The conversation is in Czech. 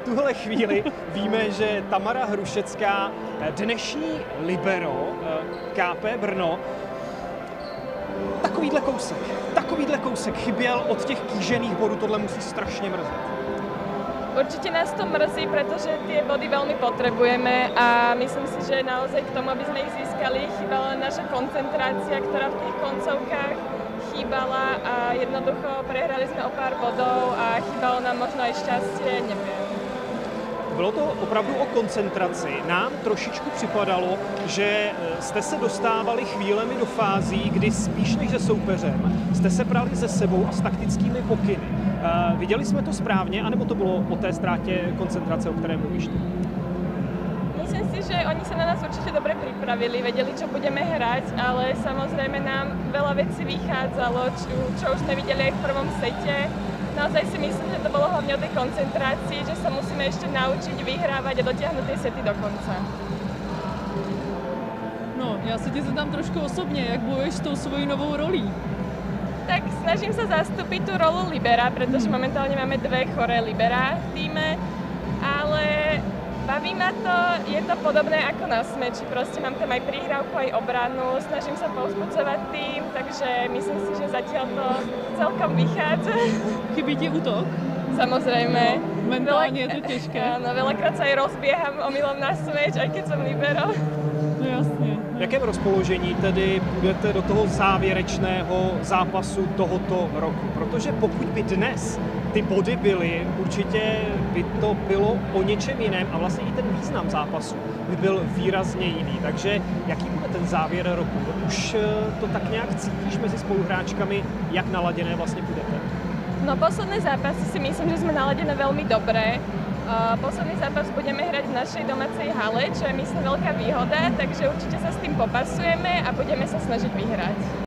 V tuhle chvíli víme, že Tamara Hrušecká, dnešní libero KP Brno, takovýhle kousek chyběl od těch kýžených bodů, tohle musí strašně mrzet. Určite nás to mrzí, pretože tie body veľmi potrebujeme a myslím si, že naozaj k tomu, aby sme ich získali, chýbala naša koncentrácia, ktorá v tých koncovkách chýbala a jednoducho prehrali sme o pár bodov a chýbalo nám možno aj šťastie, neviem. Bylo to opravdu o koncentraci. Nám trošičku připadalo, že jste se dostávali chvílemi do fází, kdy spíš než se soupeřem jste se prali se sebou a s taktickými pokyny. Viděli jsme to správně, anebo to bylo o té ztrátě koncentrace, o které mluvíš ty? Myslím si, že oni sa na nás určite dobre pripravili, vedeli, čo budeme hrať, ale samozrejme nám veľa vecí vychádzalo, čo už sme videli aj v prvom sete. Naozaj si myslím, že to bolo hlavne o tej koncentrácii, že sa musíme ešte naučiť vyhrávať a dotiahnuť tie sety do konca. No, já se tě zeptám trošku osobně, jak bojuješ s tou svojí novou rolí? Tak snažím sa zastúpiť tú rolu libera, pretože momentálne máme dve choré libera v týme, ale baví ma to, je to podobné ako na smeči, proste mám tam aj prihrávku, aj obranu, snažím sa povzbudzovať tým, takže myslím si, že zatiaľ to celkom vychádza. Chybí ti útok? Samozrejme. No, mentálne je to ťažké. Áno, veľakrát sa aj rozbieham omylom na smeč, aj keď som libero. No jasně. V jakém rozpoložení tedy půjdete do toho závěrečného zápasu tohoto roku? Protože pokud by dnes ty body byly, určitě by to bylo o něčem jiném a vlastně i ten význam zápasu by byl výrazně jiný. Takže jaký bude ten závěr roku? Už to tak nějak cítíš mezi spoluhráčkami, jak naladěné vlastně budete? No posledné zápasy si myslím, že sme naladené veľmi dobre. Posledný zápas budeme hrať v našej domácej hale, čo je myslím veľká výhoda, takže určite sa s tým popasujeme a budeme sa snažiť vyhrať.